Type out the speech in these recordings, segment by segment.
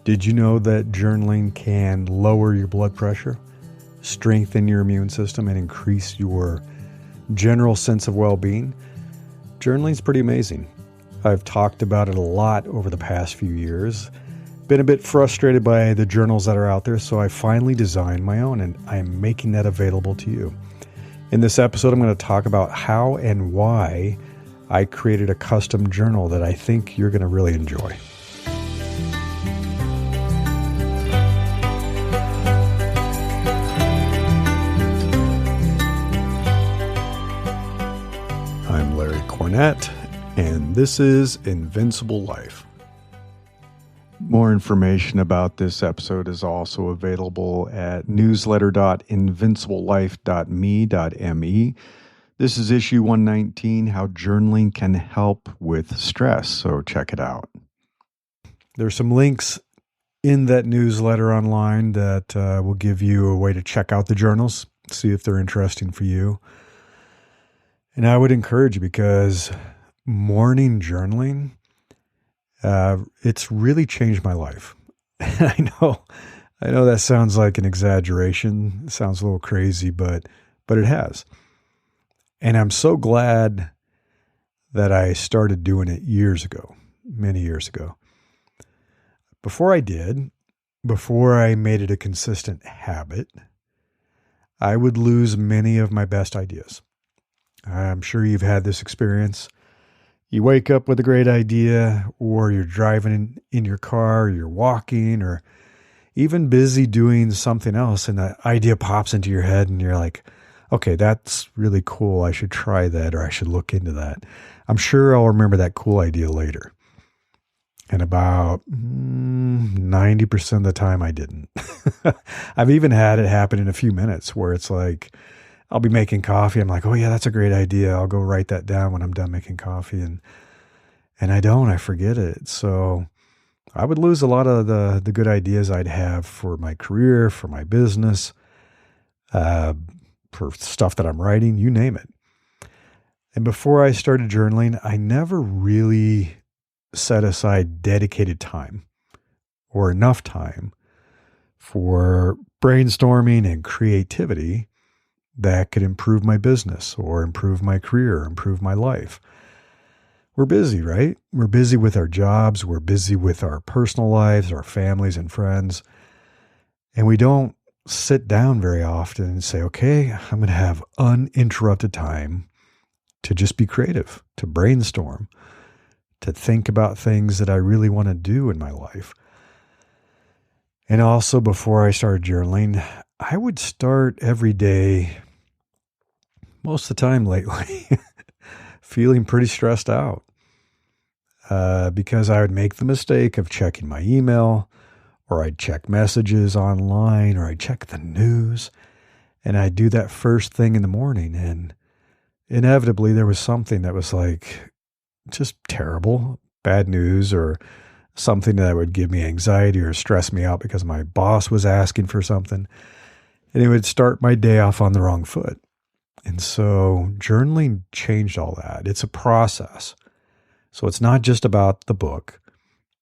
Did you know that journaling can lower your blood pressure, strengthen your immune system, and increase your general sense of well-being? Journaling is pretty amazing. I've talked about it a lot over the past few years. Been a bit frustrated by the journals that are out there, so I finally designed my own, and I'm making that available to you. In this episode, I'm going to talk about how and why I created a custom journal that I think you're going to really enjoy. And this is Invincible Life. More information about this episode is also available at newsletter.invinciblelife.me. This is issue 119, How Journaling Can Help with Stress, so check it out. There's some links in that newsletter online that will give you a way to check out the journals, see if they're interesting for you. And I would encourage you, because morning journaling, it's really changed my life. I know that sounds like an exaggeration. It sounds a little crazy, but it has. And I'm so glad that I started doing it many years ago. Before I made it a consistent habit, I would lose many of my best ideas. I'm sure you've had this experience. You wake up with a great idea, or you're driving in your car, or you're walking, or even busy doing something else, and that idea pops into your head, and you're like, okay, that's really cool. I should try that, or I should look into that. I'm sure I'll remember that cool idea later. And about 90% of the time, I didn't. I've even had it happen in a few minutes where it's like, I'll be making coffee. I'm like, oh yeah, that's a great idea. I'll go write that down when I'm done making coffee. And I forget it. So I would lose a lot of the good ideas I'd have for my career, for my business, for stuff that I'm writing, you name it. And before I started journaling, I never really set aside dedicated time or enough time for brainstorming and creativity that could improve my business or improve my career, or improve my life. We're busy, right? We're busy with our jobs. We're busy with our personal lives, our families and friends. And we don't sit down very often and say, okay, I'm going to have uninterrupted time to just be creative, to brainstorm, to think about things that I really want to do in my life. And also, before I started journaling, I would start every day, most of the time lately, feeling pretty stressed out because I would make the mistake of checking my email, or I'd check messages online, or I'd check the news, and I'd do that first thing in the morning. And inevitably there was something that was like just terrible, bad news, or something that would give me anxiety or stress me out because my boss was asking for something. And it would start my day off on the wrong foot. And so journaling changed all that. It's a process. So it's not just about the book.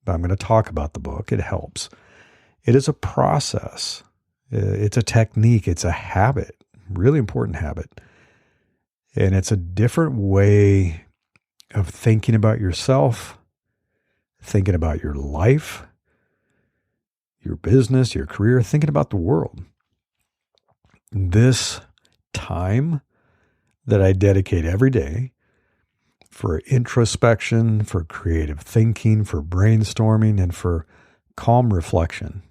I'm going to talk about the book. It helps. It is a process. It's a technique. It's a habit, really important habit. And it's a different way of thinking about yourself, thinking about your life, your business, your career, thinking about the world. This time that I dedicate every day for introspection, for creative thinking, for brainstorming, and for calm reflection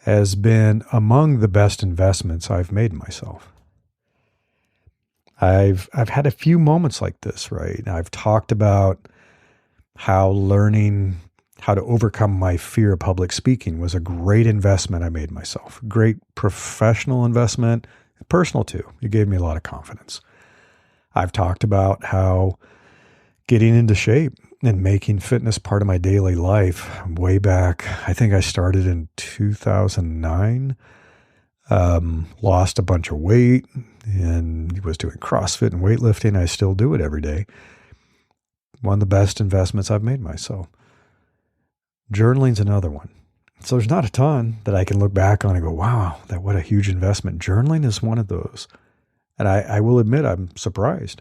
has been among the best investments I've made in myself. I've had a few moments like this, right? I've talked about how learning how to overcome my fear of public speaking was a great investment I made in myself. Great professional investment, personal too. It gave me a lot of confidence. I've talked about how getting into shape and making fitness part of my daily life way back, I think I started in 2009, lost a bunch of weight and was doing CrossFit and weightlifting. I still do it every day. One of the best investments I've made myself. Journaling's another one. So there's not a ton that I can look back on and go, wow, what a huge investment. Journaling is one of those. And I will admit, I'm surprised.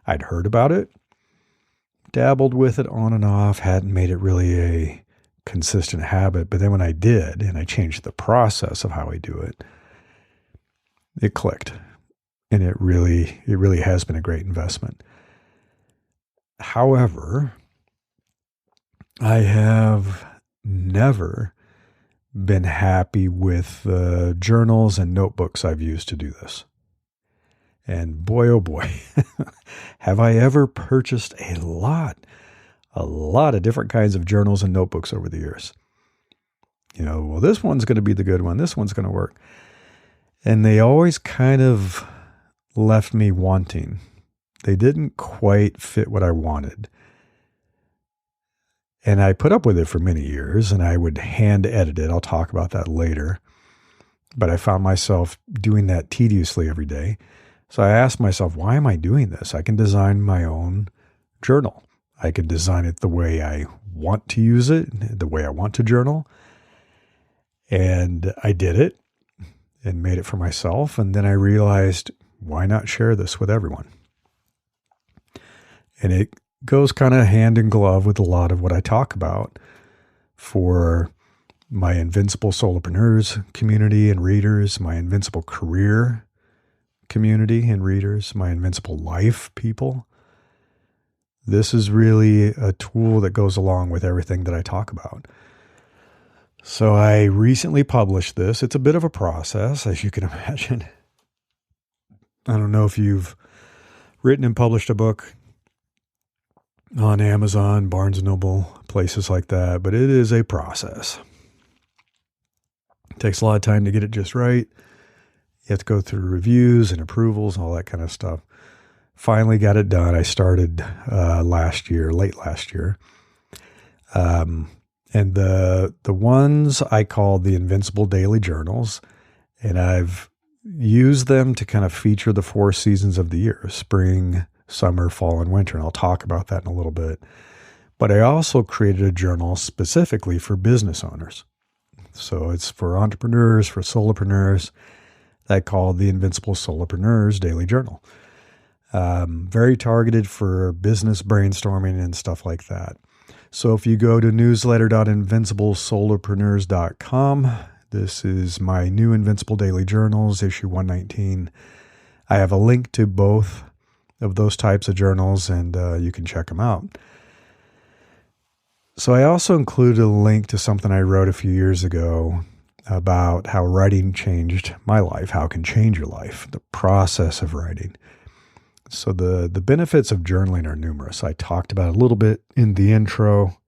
I'd heard about it, dabbled with it on and off, hadn't made it really a consistent habit. But then when I did, and I changed the process of how I do it, it clicked. And it really has been a great investment. However, I have never been happy with the journals and notebooks I've used to do this. And boy, oh boy, have I ever purchased a lot of different kinds of journals and notebooks over the years. Well, this one's going to be the good one. This one's going to work. And they always kind of left me wanting. They didn't quite fit what I wanted. And I put up with it for many years, and I would hand edit it. I'll talk about that later. But I found myself doing that tediously every day. So I asked myself, why am I doing this? I can design my own journal. I can design it the way I want to use it, the way I want to journal. And I did it and made it for myself. And then I realized, why not share this with everyone? And it goes kind of hand in glove with a lot of what I talk about for my Invincible Solopreneurs community and readers, my Invincible Career community and readers, my Invincible Life people. This is really a tool that goes along with everything that I talk about. So I recently published this. It's a bit of a process, as you can imagine. I don't know if you've written and published a book on Amazon, Barnes & Noble, places like that, but it is a process. It takes a lot of time to get it just right. You have to go through reviews and approvals and all that kind of stuff. Finally got it done. I started late last year. And the ones I call the Invincible Daily Journals, and I've used them to kind of feature the 4 seasons of the year, spring, summer, fall, and winter. And I'll talk about that in a little bit. But I also created a journal specifically for business owners. So it's for entrepreneurs, for solopreneurs. I call the Invincible Solopreneurs Daily Journal. Very targeted for business brainstorming and stuff like that. So if you go to newsletter.invinciblesolopreneurs.com, this is my new Invincible Daily Journals, issue 119. I have a link to both of those types of journals, and you can check them out. So I also included a link to something I wrote a few years ago about how writing changed my life, how it can change your life, the process of writing. So the benefits of journaling are numerous. I talked about it a little bit in the intro,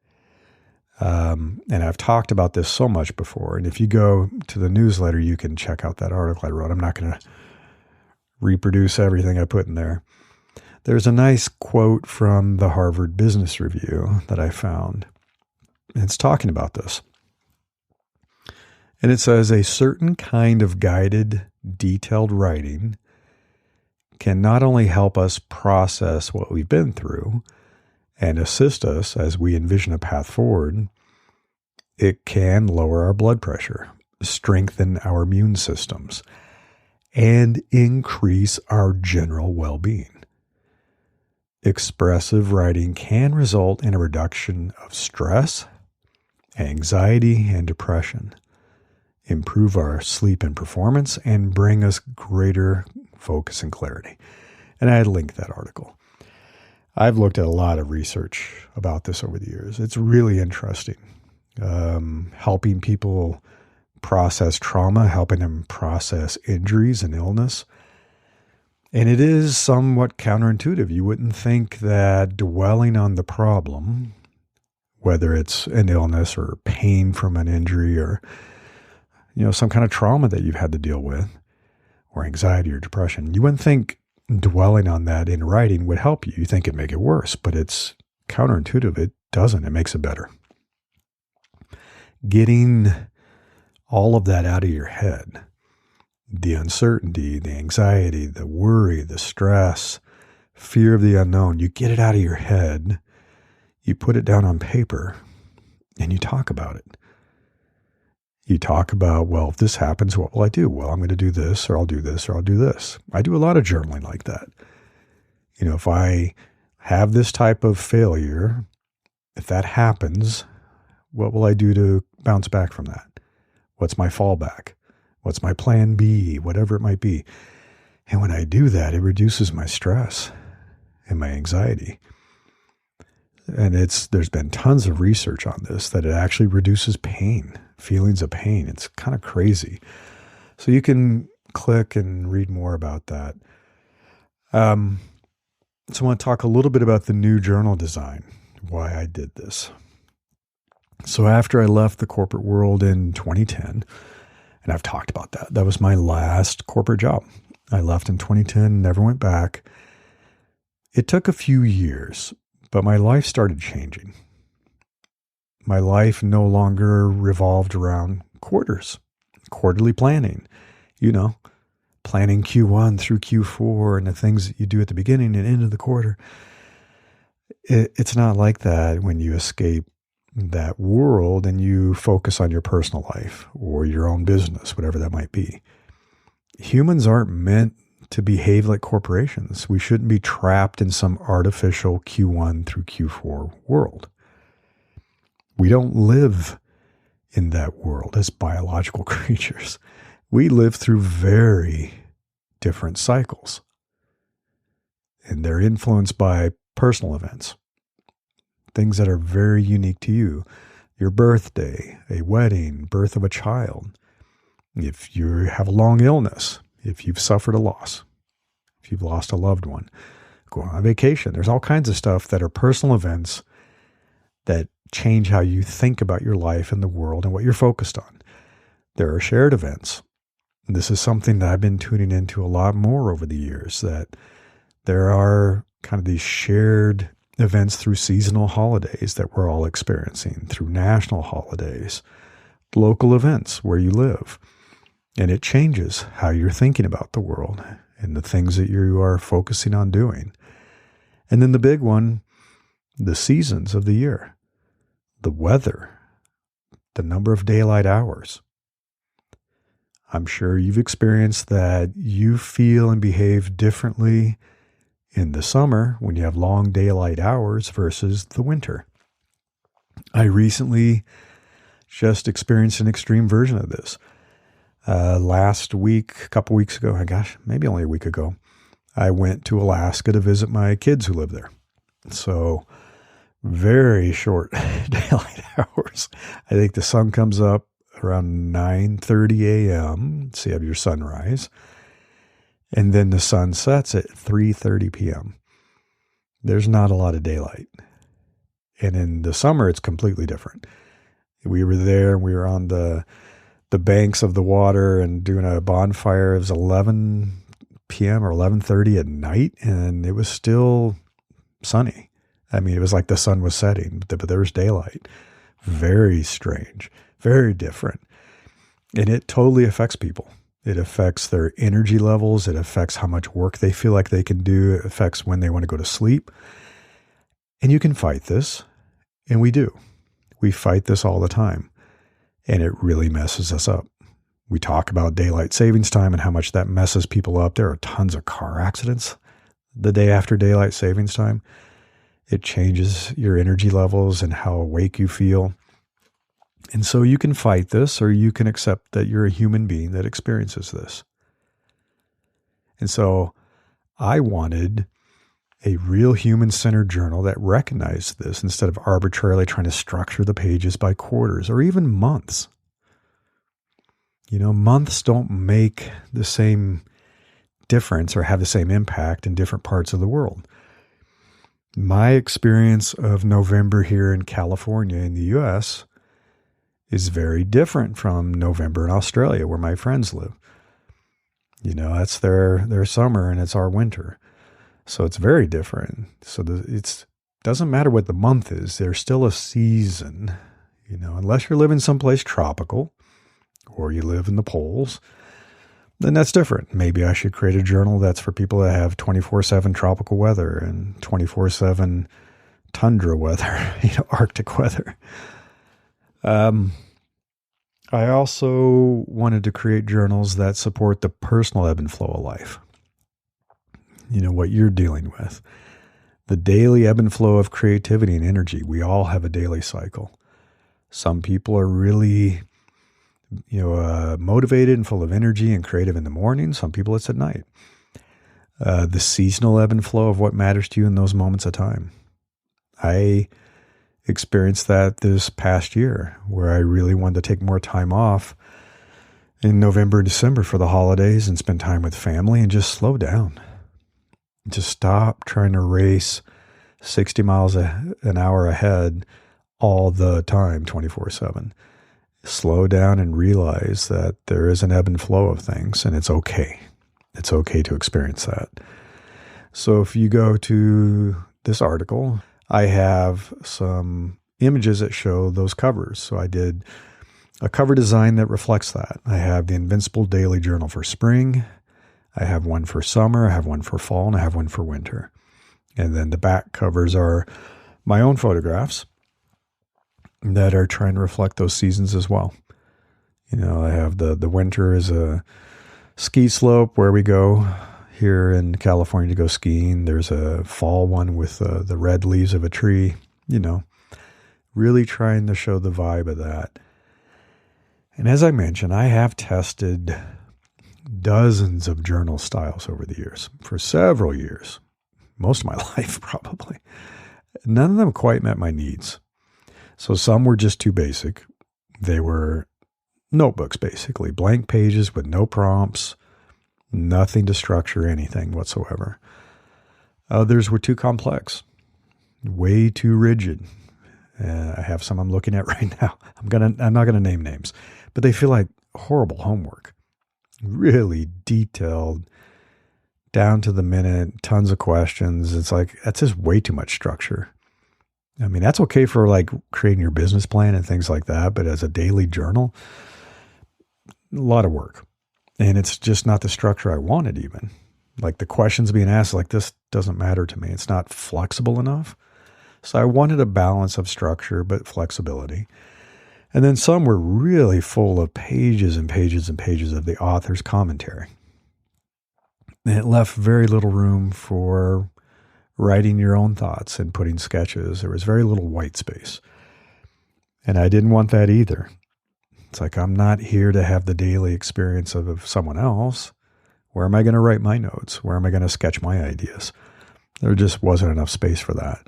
and I've talked about this so much before. And if you go to the newsletter, you can check out that article I wrote. I'm not going to reproduce everything I put in there. There's a nice quote from the Harvard Business Review that I found. It's talking about this. And it says, a certain kind of guided, detailed writing can not only help us process what we've been through and assist us as we envision a path forward, it can lower our blood pressure, strengthen our immune systems, and increase our general well-being. Expressive writing can result in a reduction of stress, anxiety, and depression, improve our sleep and performance, and bring us greater focus and clarity. And I linked that article. I've looked at a lot of research about this over the years. It's really interesting. Helping people process trauma, helping them process injuries and illness. And it is somewhat counterintuitive. You wouldn't think that dwelling on the problem, whether it's an illness or pain from an injury or some kind of trauma that you've had to deal with, or anxiety or depression, you wouldn't think dwelling on that in writing would help you. You think it'd make it worse, but it's counterintuitive. It doesn't. It makes it better. Getting all of that out of your head, the uncertainty, the anxiety, the worry, the stress, fear of the unknown, you get it out of your head, you put it down on paper, And you talk about it. You talk about, well, if this happens, what will I do? Well, I'm going to do this, or I'll do this, or I'll do this. I do a lot of journaling like that. If I have this type of failure, if that happens, what will I do to bounce back from that? What's my fallback? What's my plan B? Whatever it might be. And when I do that, it reduces my stress and my anxiety. And there's been tons of research on this, that it actually reduces pain, feelings of pain. It's kind of crazy. So you can click and read more about that. So I want to talk a little bit about the new journal design, why I did this. So after I left the corporate world in 2010, and I've talked about that, that was my last corporate job. I left in 2010, never went back. It took a few years, but my life started changing. My life no longer revolved around quarterly planning, planning Q1 through Q4 and the things that you do at the beginning and end of the quarter. It's not like that when you escape that world and you focus on your personal life or your own business, whatever that might be. Humans aren't meant to behave like corporations. We shouldn't be trapped in some artificial Q1 through Q4 world. We don't live in that world as biological creatures. We live through very different cycles, and they're influenced by personal events, things that are very unique to you. Your birthday, a wedding, birth of a child, if you have a long illness, if you've suffered a loss, if you've lost a loved one, going on vacation. There's all kinds of stuff that are personal events that change how you think about your life and the world and what you're focused on. There are shared events. This is something that I've been tuning into a lot more over the years, that there are kind of these shared events through seasonal holidays that we're all experiencing, through national holidays, local events where you live. And it changes how you're thinking about the world and the things that you are focusing on doing. And then the big one, the seasons of the year, the weather, the number of daylight hours. I'm sure you've experienced that you feel and behave differently in the summer when you have long daylight hours versus the winter. I recently just experienced an extreme version of this. Last week, a couple weeks ago, maybe only a week ago, I went to Alaska to visit my kids who live there. So very short daylight hours. I think the sun comes up around 9:30 a.m. So you have your sunrise. And then the sun sets at 3:30 p.m. There's not a lot of daylight. And in the summer, it's completely different. We were there and we were on the banks of the water and doing a bonfire. It was 11 p.m. or 11:30 at night, and it was still sunny. I mean, it was like the sun was setting, but there was daylight. Very strange, very different. And it totally affects people. It affects their energy levels. It affects how much work they feel like they can do. It affects when they want to go to sleep. And you can fight this, and we do. We fight this all the time, and it really messes us up. We talk about daylight savings time and how much that messes people up. There are tons of car accidents the day after daylight savings time. It changes your energy levels and how awake you feel. And so you can fight this, or you can accept that you're a human being that experiences this. And so I wanted a real human-centered journal that recognized this instead of arbitrarily trying to structure the pages by quarters or even months. You know, months don't make the same difference or have the same impact in different parts of the world. My experience of November here in California in the U.S. is very different from November in Australia where my friends live. You know, that's their summer and it's our winter. So it's very different. So it doesn't matter what the month is. There's still a season, you know, unless you're living someplace tropical or you live in the poles, then that's different. Maybe I should create a journal that's for people that have 24/7 tropical weather and 24/7 tundra weather, you know, Arctic weather. I also wanted to create journals that support the personal ebb and flow of life. You know, what you're dealing with. The daily ebb and flow of creativity and energy. We all have a daily cycle. Some people are really, motivated and full of energy and creative in the morning. Some people it's at night. The seasonal ebb and flow of what matters to you in those moments of time. I experienced that this past year where I really wanted to take more time off in November and December for the holidays and spend time with family and just slow down. Just stop trying to race 60 miles an hour ahead all the time, 24/7. Slow down and realize that there is an ebb and flow of things, and it's okay. It's okay to experience that. So if you go to this article, I have some images that show those covers. So I did a cover design that reflects that. I have the Invincible Daily Journal for spring. I have one for summer. I have one for fall, and I have one for winter. And then the back covers are my own photographs that are trying to reflect those seasons as well. You know, I have the winter is a ski slope where we go here in California to go skiing. There's a fall one with the red leaves of a tree, really trying to show the vibe of that. And as I mentioned, I have tested dozens of journal styles over the years, for several years, most of my life probably. None of them quite met my needs. So some were just too basic. They were notebooks, basically, blank pages with no prompts, nothing to structure anything whatsoever. Others were too complex, way too rigid. I have some I'm looking at right now. I'm not gonna name names, but they feel like horrible homework. Really detailed, down to the minute, tons of questions. It's like, that's just way too much structure. I mean, that's okay for like creating your business plan and things like that, but as a daily journal, a lot of work. And it's just not the structure I wanted even. Like the questions being asked, like this doesn't matter to me. It's not flexible enough. So I wanted a balance of structure, but flexibility. And then some were really full of pages and pages and pages of the author's commentary. And it left very little room for writing your own thoughts and putting sketches. There was very little white space. And I didn't want that either. It's like, I'm not here to have the daily experience of someone else. Where am I going to write my notes? Where am I going to sketch my ideas? There just wasn't enough space for that.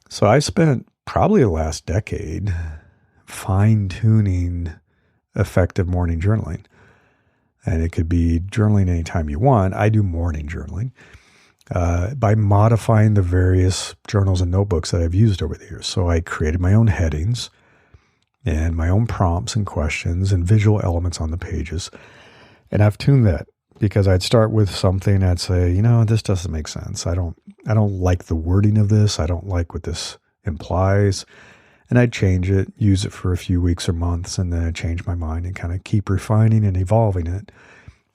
So I spent probably the last decade fine-tuning effective morning journaling. And it could be journaling anytime you want. I do morning journaling by modifying the various journals and notebooks that I've used over the years. So I created my own headings and my own prompts and questions and visual elements on the pages. And I've tuned that because I'd start with something. I'd say, this doesn't make sense. I don't like the wording of this. I don't like what this implies. And I'd change it, use it for a few weeks or months, and then I'd change my mind and kind of keep refining and evolving it.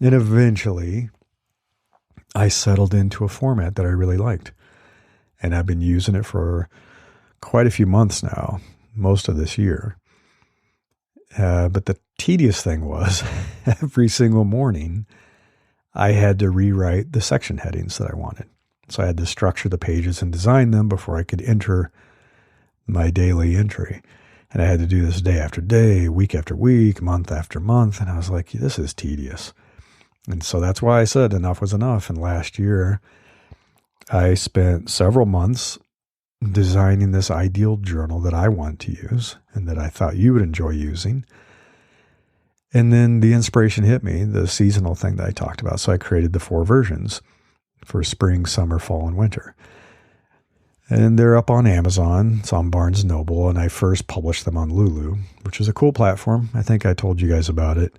And eventually, I settled into a format that I really liked. And I've been using it for quite a few months now, most of this year. But the tedious thing was, every single morning, I had to rewrite the section headings that I wanted. So I had to structure the pages and design them before I could enter my daily entry. And I had to do this day after day, week after week, month after month. And I was like, this is tedious. And so that's why I said enough was enough. And last year, I spent several months designing this ideal journal that I want to use and that I thought you would enjoy using. And then the inspiration hit me, the seasonal thing that I talked about. So I created the 4 versions for spring, summer, fall, and winter. And they're up on Amazon. It's on Barnes & Noble. And I first published them on Lulu, which is a cool platform. I think I told you guys about it,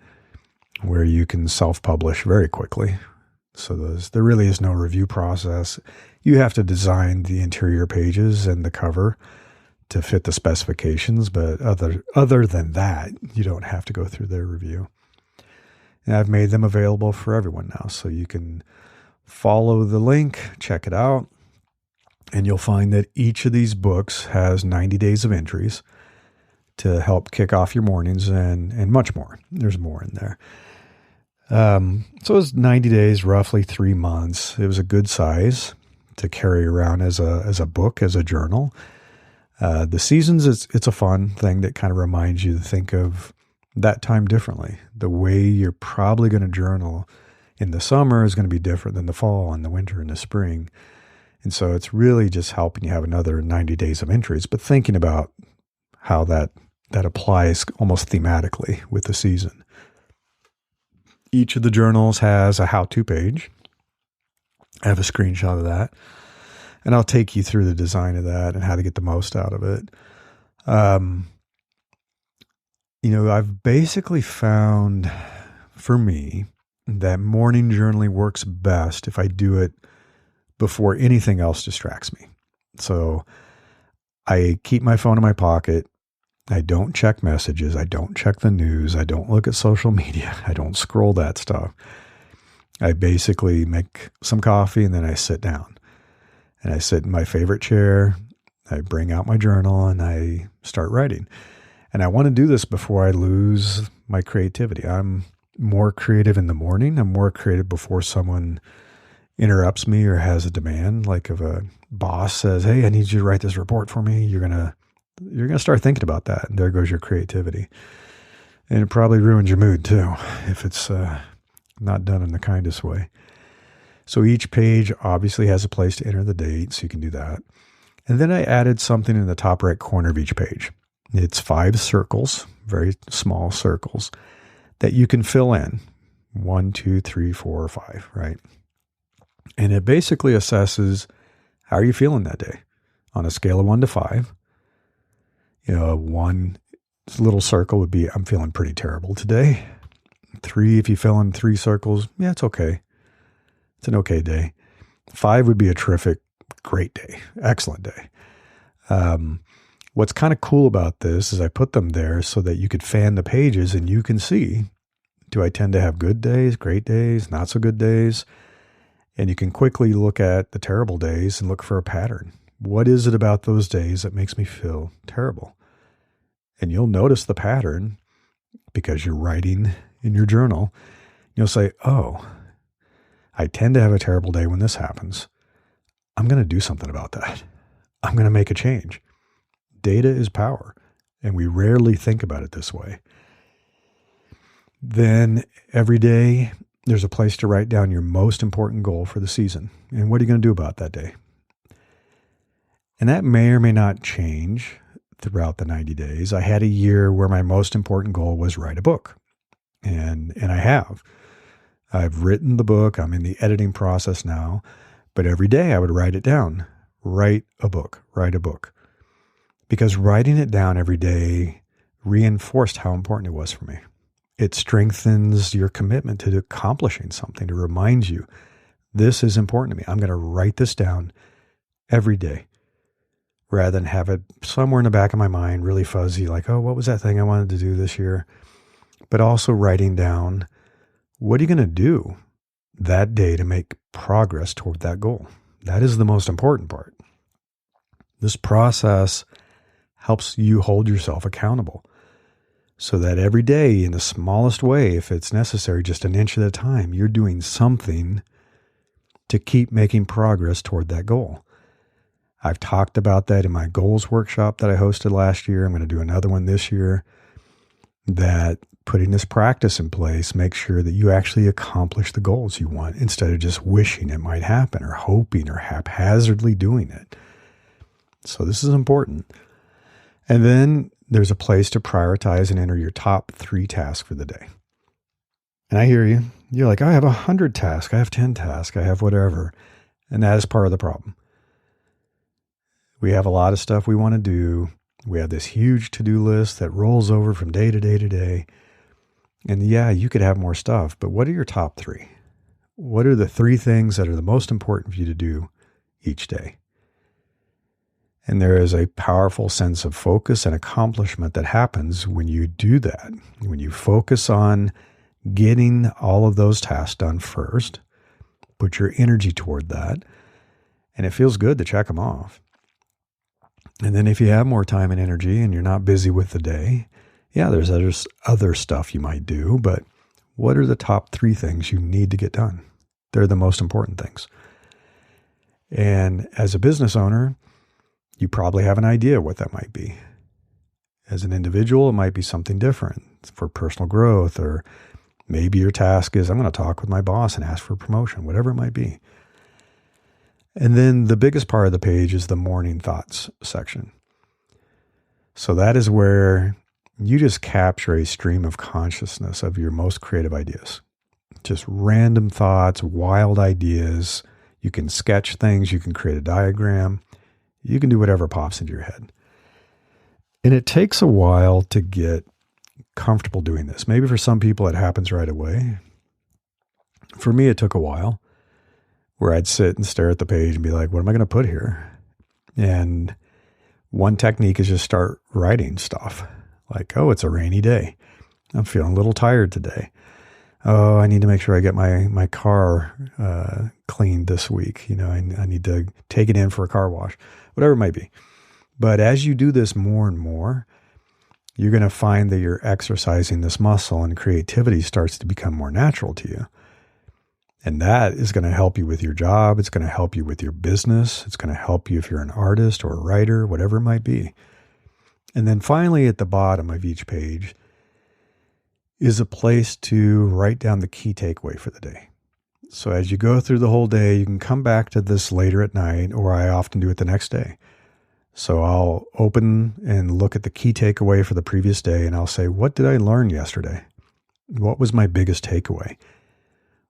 where you can self-publish very quickly. So there really is no review process. You have to design the interior pages and the cover to fit the specifications. But other than that, you don't have to go through their review. And I've made them available for everyone now. So you can follow the link, check it out. And you'll find that each of these books has 90 days of entries to help kick off your mornings and much more. There's more in there. So it was 90 days, roughly 3 months. It was a good size to carry around as a book, as a journal. The seasons, it's a fun thing that kind of reminds you to think of that time differently. The way you're probably going to journal in the summer is going to be different than the fall and the winter and the spring. And so it's really just helping you have another 90 days of entries, but thinking about how that applies almost thematically with the season. Each of the journals has a how-to page. I have a screenshot of that. And I'll take you through the design of that and how to get the most out of it. I've basically found, for me, that morning journaling works best if I do it before anything else distracts me. So I keep my phone in my pocket. I don't check messages. I don't check the news. I don't look at social media. I don't scroll that stuff. I basically make some coffee and then I sit down. And I sit in my favorite chair. I bring out my journal and I start writing. And I want to do this before I lose my creativity. I'm more creative in the morning. I'm more creative before someone interrupts me or has a demand. Like if a boss says, "Hey, I need you to write this report for me," you're gonna start thinking about that. And there goes your creativity. And it probably ruins your mood too if it's not done in the kindest way. So each page obviously has a place to enter the date, so you can do that. And then I added something in the top right corner of each page. It's 5 circles, very small circles, that you can fill in. 1, 2, 3, 4, 5, right? And it basically assesses how are you feeling that day on a scale of 1 to 5. One little circle would be, I'm feeling pretty terrible today. 3, if you fill in 3 circles, yeah, it's okay. It's an okay day. 5 would be a terrific, great day, excellent day. What's kind of cool about this is I put them there so that you could fan the pages and you can see, do I tend to have good days, great days, not so good days? And you can quickly look at the terrible days and look for a pattern. What is it about those days that makes me feel terrible? And you'll notice the pattern because you're writing in your journal. You'll say, oh, I tend to have a terrible day when this happens. I'm going to do something about that. I'm going to make a change. Data is power, and we rarely think about it this way. Then every day, there's a place to write down your most important goal for the season. And what are you going to do about that day? And that may or may not change throughout the 90 days. I had a year where my most important goal was write a book. And I have. I've written the book. I'm in the editing process now. But every day I would write it down. Write a book. Because writing it down every day reinforced how important it was for me. It strengthens your commitment to accomplishing something, to remind you, this is important to me. I'm going to write this down every day, rather than have it somewhere in the back of my mind, really fuzzy, like, oh, what was that thing I wanted to do this year? But also writing down, what are you going to do that day to make progress toward that goal? That is the most important part. This process helps you hold yourself accountable so that every day in the smallest way, if it's necessary, just an inch at a time, you're doing something to keep making progress toward that goal. I've talked about that in my goals workshop that I hosted last year. I'm going to do another one this year. That putting this practice in place makes sure that you actually accomplish the goals you want instead of just wishing it might happen or hoping or haphazardly doing it. So this is important. And then there's a place to prioritize and enter your top 3 tasks for the day. And I hear you. You're like, I have 100 tasks. I have 10 tasks. I have whatever. And that is part of the problem. We have a lot of stuff we want to do. We have this huge to-do list that rolls over from day to day to day. And yeah, you could have more stuff, but what are your top 3? What are the 3 things that are the most important for you to do each day? And there is a powerful sense of focus and accomplishment that happens when you do that. When you focus on getting all of those tasks done first, put your energy toward that, and it feels good to check them off. And then if you have more time and energy and you're not busy with the day, yeah, there's other stuff you might do, but what are the top 3 things you need to get done? They're the most important things. And as a business owner, you probably have an idea what that might be. As an individual, it might be something different for personal growth, or maybe your task is, I'm going to talk with my boss and ask for a promotion, whatever it might be. And then the biggest part of the page is the morning thoughts section. So that is where you just capture a stream of consciousness of your most creative ideas. Just random thoughts, wild ideas. You can sketch things. You can create a diagram. You can do whatever pops into your head. And it takes a while to get comfortable doing this. Maybe for some people it happens right away. For me, it took a while where I'd sit and stare at the page and be like, what am I going to put here? And one technique is just start writing stuff. Like, oh, it's a rainy day. I'm feeling a little tired today. Oh, I need to make sure I get my car cleaned this week. I need to take it in for a car wash, whatever it might be. But as you do this more and more, you're going to find that you're exercising this muscle and creativity starts to become more natural to you. And that is going to help you with your job. It's going to help you with your business. It's going to help you if you're an artist or a writer, whatever it might be. And then finally, at the bottom of each page is a place to write down the key takeaway for the day. So as you go through the whole day, you can come back to this later at night, or I often do it the next day. So I'll open and look at the key takeaway for the previous day, and I'll say, what did I learn yesterday? What was my biggest takeaway?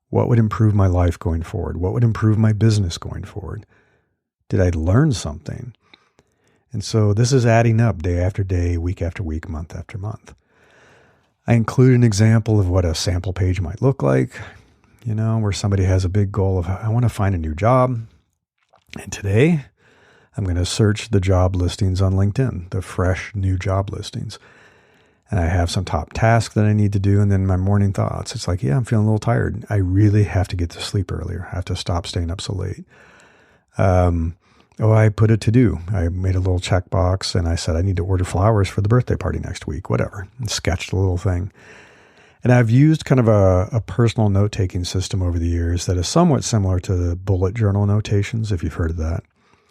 What would improve my life going forward? What would improve my business going forward? Did I learn something? And so this is adding up day after day, week after week, month after month. I include an example of what a sample page might look like, where somebody has a big goal of, I want to find a new job. And today I'm going to search the job listings on LinkedIn, the fresh new job listings. And I have some top tasks that I need to do. And then my morning thoughts. It's like, yeah, I'm feeling a little tired. I really have to get to sleep earlier. I have to stop staying up so late. I put a to-do. I made a little checkbox and I said, I need to order flowers for the birthday party next week, whatever. And sketched a little thing. And I've used kind of a personal note-taking system over the years that is somewhat similar to the bullet journal notations, if you've heard of that.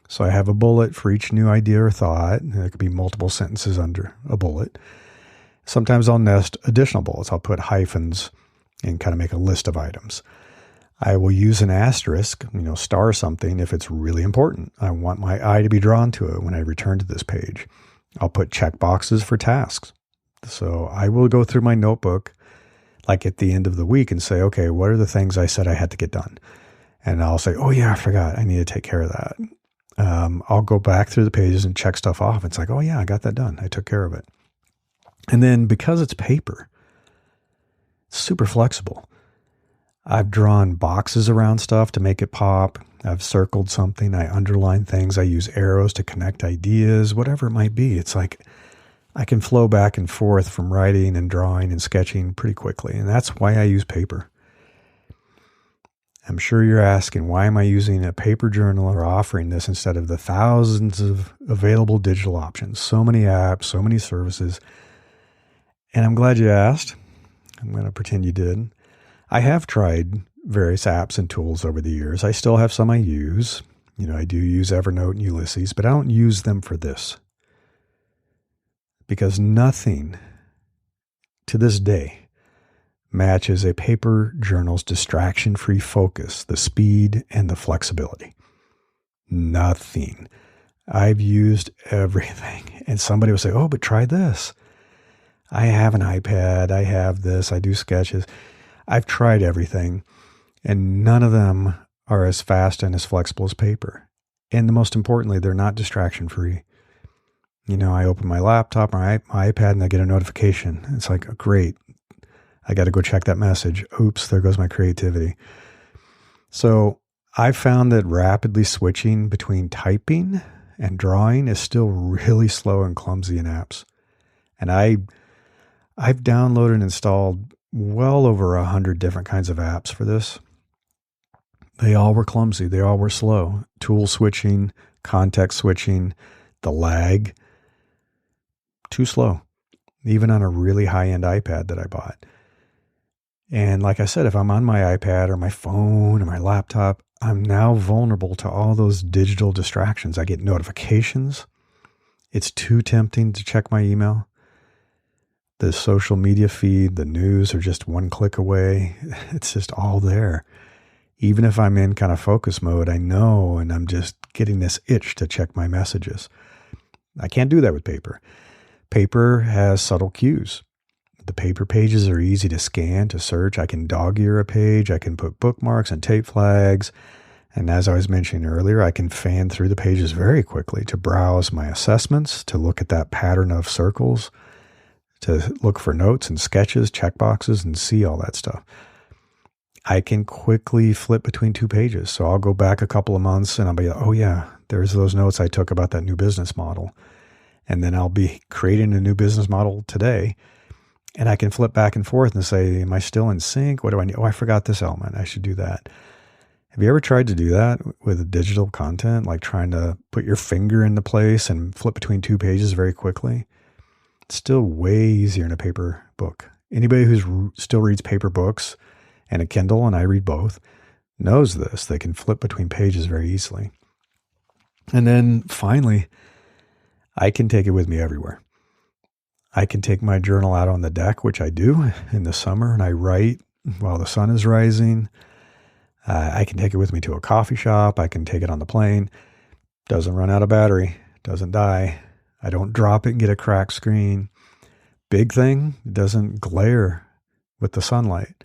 So I have a bullet for each new idea or thought. And it could be multiple sentences under a bullet. Sometimes I'll nest additional bullets. I'll put hyphens and kind of make a list of items. I will use an asterisk, star something if it's really important. I want my eye to be drawn to it when I return to this page. I'll put check boxes for tasks. So I will go through my notebook like at the end of the week and say, okay, what are the things I said I had to get done? And I'll say, oh yeah, I forgot. I need to take care of that. I'll go back through the pages and check stuff off. It's like, oh yeah, I got that done. I took care of it. And then because it's paper, it's super flexible. I've drawn boxes around stuff to make it pop. I've circled something. I underline things. I use arrows to connect ideas, whatever it might be. It's like I can flow back and forth from writing and drawing and sketching pretty quickly. And that's why I use paper. I'm sure you're asking, why am I using a paper journal or offering this instead of the thousands of available digital options? So many apps, so many services. And I'm glad you asked. I'm going to pretend you did. I have tried various apps and tools over the years. I still have some I use. I do use Evernote and Ulysses, but I don't use them for this. Because nothing to this day matches a paper journal's distraction-free focus, the speed and the flexibility. Nothing. I've used everything. And somebody will say, oh, but try this. I have an iPad. I have this. I do sketches. I've tried everything, and none of them are as fast and as flexible as paper. And most importantly, they're not distraction-free. I open my laptop or my iPad and I get a notification. It's like, great. I got to go check that message. Oops, there goes my creativity. So I've found that rapidly switching between typing and drawing is still really slow and clumsy in apps. And I've downloaded and installed well over 100 different kinds of apps for this. They all were clumsy. They all were slow. Tool switching, context switching, the lag, too slow, even on a really high-end iPad that I bought. And like I said, if I'm on my iPad or my phone or my laptop, I'm now vulnerable to all those digital distractions. I get notifications. It's too tempting to check my email. The social media feed, the news are just one click away. It's just all there. Even if I'm in kind of focus mode, I know, and I'm just getting this itch to check my messages. I can't do that with paper. Paper has subtle cues. The paper pages are easy to scan, to search. I can dog ear a page. I can put bookmarks and tape flags. And as I was mentioning earlier, I can fan through the pages very quickly to browse my assessments, to look at that pattern of circles, to look for notes and sketches, checkboxes, and see all that stuff. I can quickly flip between two pages. So I'll go back a couple of months and I'll be like, oh yeah, there's those notes I took about that new business model. And then I'll be creating a new business model today. And I can flip back and forth and say, am I still in sync? What do I need? Oh, I forgot this element. I should do that. Have you ever tried to do that with digital content, like trying to put your finger into place and flip between two pages very quickly? It's still way easier in a paper book. Anybody who still reads paper books and a Kindle, and I read both, knows this. They can flip between pages very easily. And then finally, I can take it with me everywhere. I can take my journal out on the deck, which I do in the summer, and I write while the sun is rising. I can take it with me to a coffee shop. I can take it on the plane. Doesn't run out of battery. Doesn't die. I don't drop it and get a cracked screen. Big thing, it doesn't glare with the sunlight.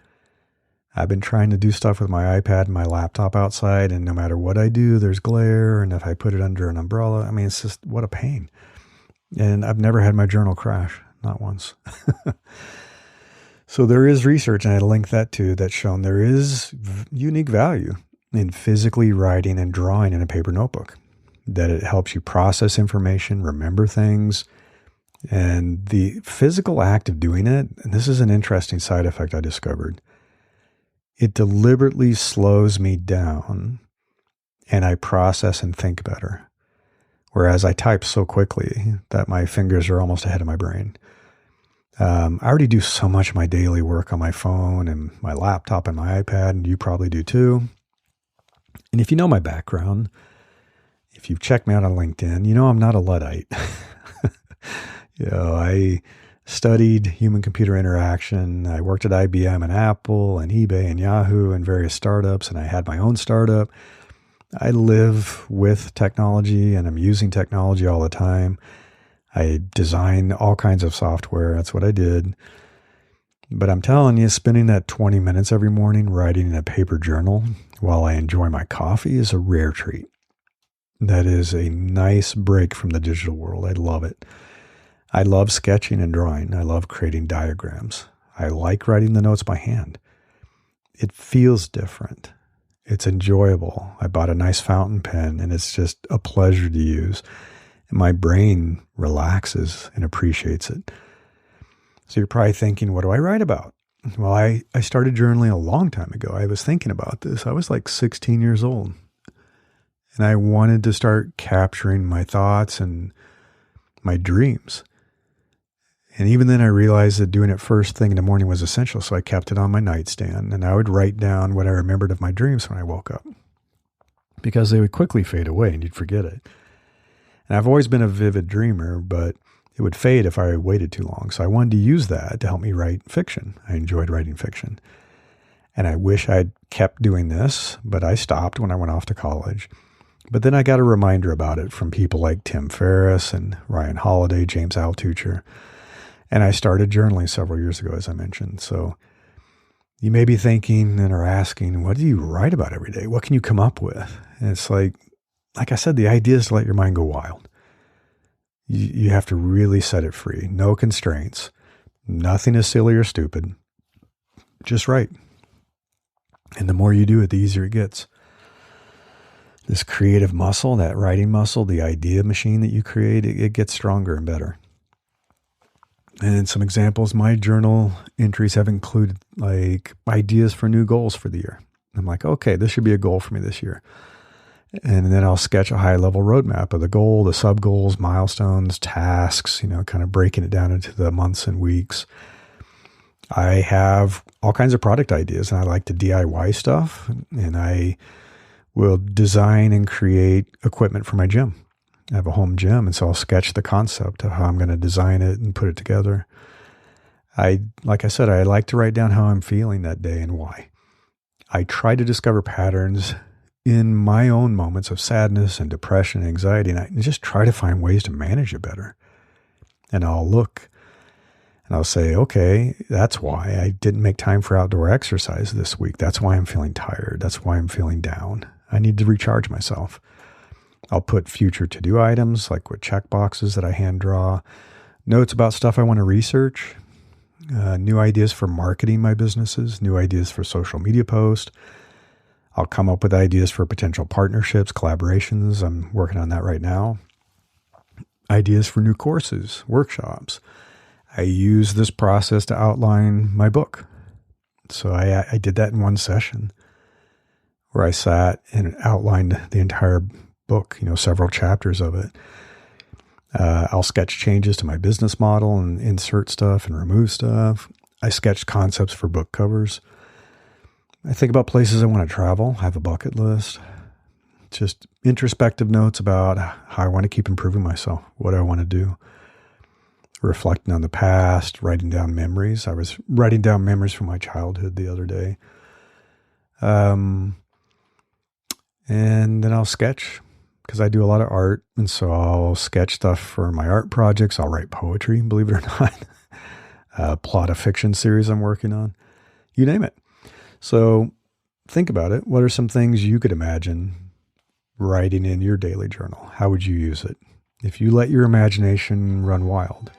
I've been trying to do stuff with my iPad and my laptop outside, and no matter what I do, there's glare. And if I put it under an umbrella, I mean, it's just, what a pain. And I've never had my journal crash, not once. So there is research, and I linked that too, that's shown there is unique value in physically writing and drawing in a paper notebook, that it helps you process information, remember things. And the physical act of doing it, and this is an interesting side effect I discovered, it deliberately slows me down and I process and think better. Whereas I type so quickly that my fingers are almost ahead of my brain. I already do so much of my daily work on my phone and my laptop and my iPad, and you probably do too. And if you know my background, if you've checked me out on LinkedIn, you know I'm not a Luddite. I studied human-computer interaction. I worked at IBM and Apple and eBay and Yahoo and various startups, and I had my own startup. I live with technology, and I'm using technology all the time. I design all kinds of software. That's what I did. But I'm telling you, spending that 20 minutes every morning writing in a paper journal while I enjoy my coffee is a rare treat. That is a nice break from the digital world. I love it. I love sketching and drawing. I love creating diagrams. I like writing the notes by hand. It feels different. It's enjoyable. I bought a nice fountain pen, and it's just a pleasure to use. And my brain relaxes and appreciates it. So you're probably thinking, what do I write about? Well, I started journaling a long time ago. I was thinking about this. I was like 16 years old. And I wanted to start capturing my thoughts and my dreams. And even then I realized that doing it first thing in the morning was essential. So I kept it on my nightstand, and I would write down what I remembered of my dreams when I woke up, because they would quickly fade away and you'd forget it. And I've always been a vivid dreamer, but it would fade if I waited too long. So I wanted to use that to help me write fiction. I enjoyed writing fiction. And I wish I'd kept doing this, but I stopped when I went off to college. But then I got a reminder about it from people like Tim Ferriss and Ryan Holiday, James Altucher. And I started journaling several years ago, as I mentioned. So you may be thinking and are asking, what do you write about every day? What can you come up with? And it's like I said, the idea is to let your mind go wild. You have to really set it free. No constraints. Nothing is silly or stupid. Just write. And the more you do it, the easier it gets. This creative muscle, that writing muscle, the idea machine that you create, it gets stronger and better. And some examples, my journal entries have included like ideas for new goals for the year. I'm like, okay, this should be a goal for me this year. And then I'll sketch a high-level roadmap of the goal, the sub-goals, milestones, tasks, kind of breaking it down into the months and weeks. I have all kinds of product ideas, and I like to DIY stuff, and I will design and create equipment for my gym. I have a home gym, and so I'll sketch the concept of how I'm going to design it and put it together. Like I said, I like to write down how I'm feeling that day and why. I try to discover patterns in my own moments of sadness and depression and anxiety, and I just try to find ways to manage it better. And I'll look and I'll say, okay, that's why I didn't make time for outdoor exercise this week. That's why I'm feeling tired. That's why I'm feeling down. I need to recharge myself. I'll put future to-do items like with check boxes that I hand draw, notes about stuff I want to research, new ideas for marketing my businesses, new ideas for social media posts. I'll come up with ideas for potential partnerships, collaborations. I'm working on that right now. Ideas for new courses, workshops. I use this process to outline my book. So I did that in one session where I sat and outlined the entire book, several chapters of it. I'll sketch changes to my business model and insert stuff and remove stuff. I sketched concepts for book covers. I think about places I want to travel. I have a bucket list. Just introspective notes about how I want to keep improving myself, what I want to do. Reflecting on the past, writing down memories. I was writing down memories from my childhood the other day. And then I'll sketch because I do a lot of art. And so I'll sketch stuff for my art projects. I'll write poetry, believe it or not. Plot a fiction series I'm working on. You name it. So think about it. What are some things you could imagine writing in your daily journal? How would you use it? If you let your imagination run wild.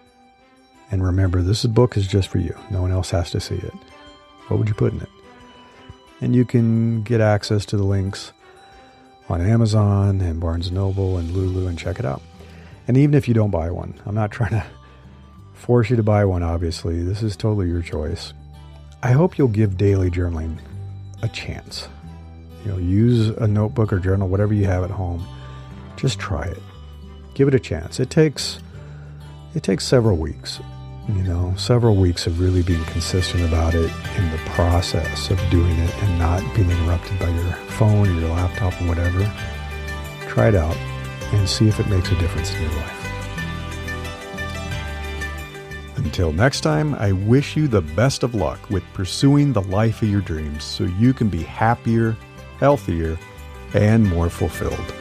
And remember, this book is just for you. No one else has to see it. What would you put in it? And you can get access to the links on Amazon and Barnes & Noble and Lulu and check it out. And even if you don't buy one, I'm not trying to force you to buy one, obviously. This is totally your choice. I hope you'll give daily journaling a chance. Use a notebook or journal, whatever you have at home. Just try it. Give it a chance. It takes several weeks. Several weeks of really being consistent about it in the process of doing it and not being interrupted by your phone or your laptop or whatever. Try it out and see if it makes a difference in your life. Until next time, I wish you the best of luck with pursuing the life of your dreams so you can be happier, healthier, and more fulfilled.